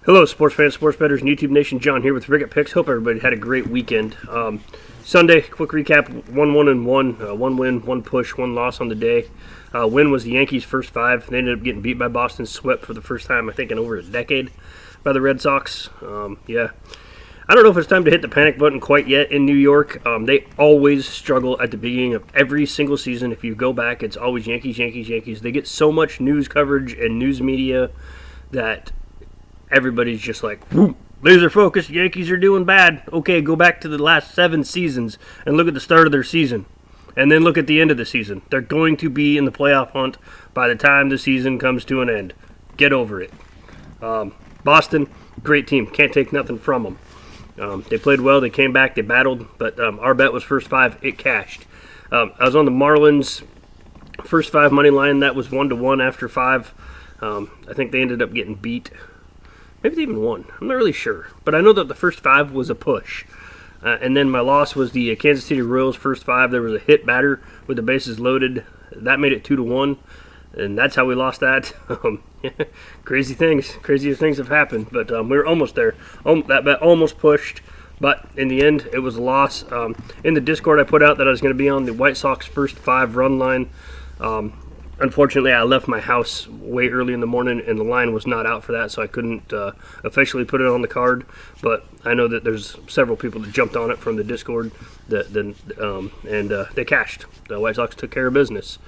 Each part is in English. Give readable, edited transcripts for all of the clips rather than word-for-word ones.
Hello, sports fans, sports bettors, and YouTube Nation. John here with Ricket Picks. Hope everybody had a great weekend. Sunday, quick recap: 1-1-1, one win, one push, one loss on the day. Win was the Yankees' first five. They ended up getting beat by Boston, swept for the first time I think in over a decade by the Red Sox. I don't know if it's time to hit the panic button quite yet in New York. They always struggle at the beginning of every single season. If you go back, it's always Yankees, Yankees, Yankees. They get so much news coverage and news media that everybody's just like, whoop, laser focused, Yankees are doing bad. Okay, go back to the last 7 seasons and look at the start of their season. And then look at the end of the season. They're going to be in the playoff hunt by the time the season comes to an end. Get over it. Boston, great team. Can't take nothing from them. They played well. They came back. They battled. But our bet was first 5. It cashed. I was on the Marlins first 5 money line. That was 1-1 after 5. I think they ended up getting beat. Maybe they even won. I'm not really sure. But I know that the first 5 was a push. And then my loss was the Kansas City Royals first 5. There was a hit batter with the bases loaded. That made it 2-1. And that's how we lost that. Crazier things have happened. But we were almost there. That bet almost pushed. But in the end, it was a loss. In the Discord, I put out that I was going to be on the White Sox first 5 run line. Unfortunately, I left my house way early in the morning, and the line was not out for that, so I couldn't officially put it on the card. But I know that there's several people that jumped on it from the Discord, and they cashed. The White Sox took care of business.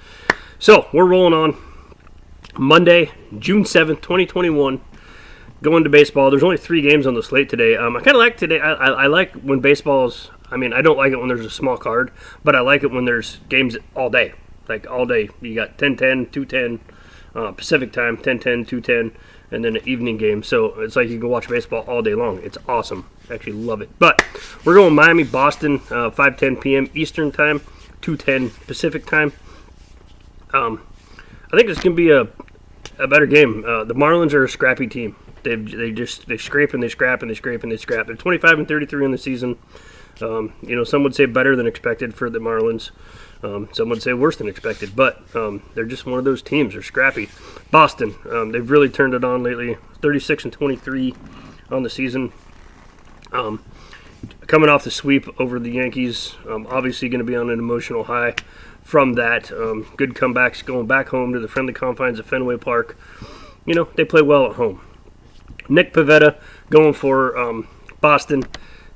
So we're rolling on Monday, June 7th, 2021. Going to baseball. There's only 3 games on the slate today. I kind of like today. I like when baseball's. I mean, I don't like it when there's a small card, but I like it when there's games all day. Like all day, you got 10:10, 2:10, Pacific time, 10:10, 2:10, and then an evening game. So it's like you can watch baseball all day long. It's awesome. I actually love it. But we're going Miami, Boston, 5:10 p.m. Eastern time, 2:10 Pacific time. I think it's going to be a better game. The Marlins are a scrappy team. They scrape and they scrap and they scrape and they scrap. They're 25-33 in the season. Some would say better than expected for the Marlins. Some would say worse than expected, but they're just one of those teams. They're scrappy. Boston, they've really turned it on lately. 36-23 on the season. Coming off the sweep over the Yankees, obviously going to be on an emotional high from that. Good comebacks going back home to the friendly confines of Fenway Park. They play well at home. Nick Pivetta going for Boston,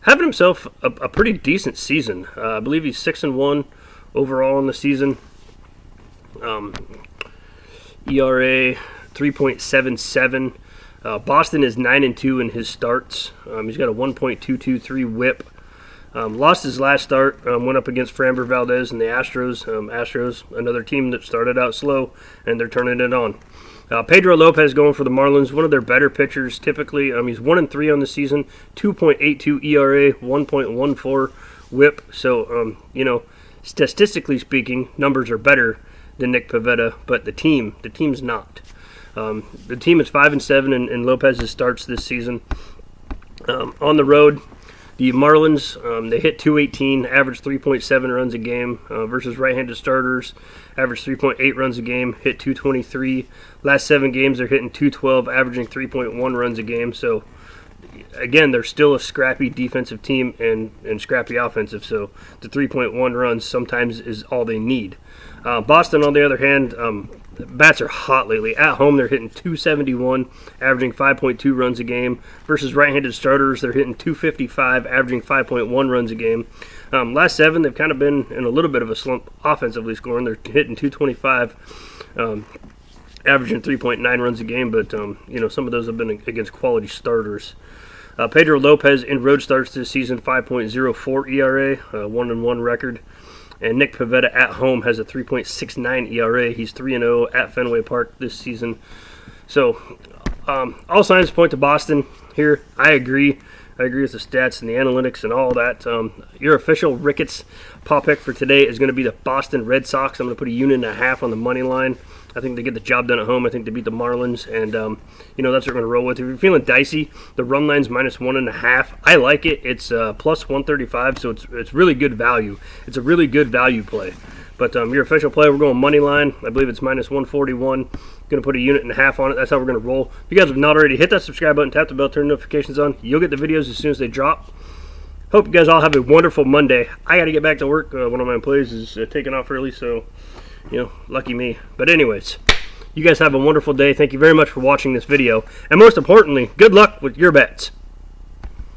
having himself a pretty decent season. I believe he's 6-1 overall in the season. ERA 3.77. Boston is 9-2 in his starts. He's got a 1.223 WHIP. Lost his last start. Went up against Framber Valdez and the Astros. Astros, another team that started out slow, and they're turning it on. Pedro Lopez going for the Marlins, one of their better pitchers typically. He's 1-3 on the season, 2.82 ERA, 1.14 WHIP. So, statistically speaking, numbers are better than Nick Pivetta, but the team's not. The team is 5-7 in Lopez's starts this season. On the road, the Marlins, they hit .218, average 3.7 runs a game versus right-handed starters, average 3.8 runs a game, hit .223. Last 7 games, they're hitting .212, averaging 3.1 runs a game. So, again, they're still a scrappy defensive team and scrappy offensive. So, the 3.1 runs sometimes is all they need. Boston, on the other hand, bats are hot lately. At home, they're hitting .271, averaging 5.2 runs a game. Versus right-handed starters, they're hitting .255, averaging 5.1 runs a game. Last 7, they've kind of been in a little bit of a slump offensively scoring. They're hitting .225, averaging 3.9 runs a game. But, some of those have been against quality starters. Pedro Lopez in road starts this season, 5.04 ERA, 1-1 record. And Nick Pivetta at home has a 3.69 ERA. He's 3-0 at Fenway Park this season. So, all signs point to Boston here. I agree with the stats and the analytics and all that. Your official Ricketts pop pick for today is going to be the Boston Red Sox. I'm going to put a unit and a half on the money line. I think they get the job done at home. I think they beat the Marlins, and that's what we're going to roll with. If you're feeling dicey, the run line's -1.5. I like it. It's plus 135, so it's really good value. It's a really good value play. But your official play, we're going money line. I believe it's minus 141. Going to put a unit and a half on it. That's how we're going to roll. If you guys have not already, hit that subscribe button, tap the bell, turn notifications on. You'll get the videos as soon as they drop. Hope you guys all have a wonderful Monday. I got to get back to work. One of my employees is taking off early, so, lucky me. But anyways, you guys have a wonderful day. Thank you very much for watching this video. And most importantly, good luck with your bets.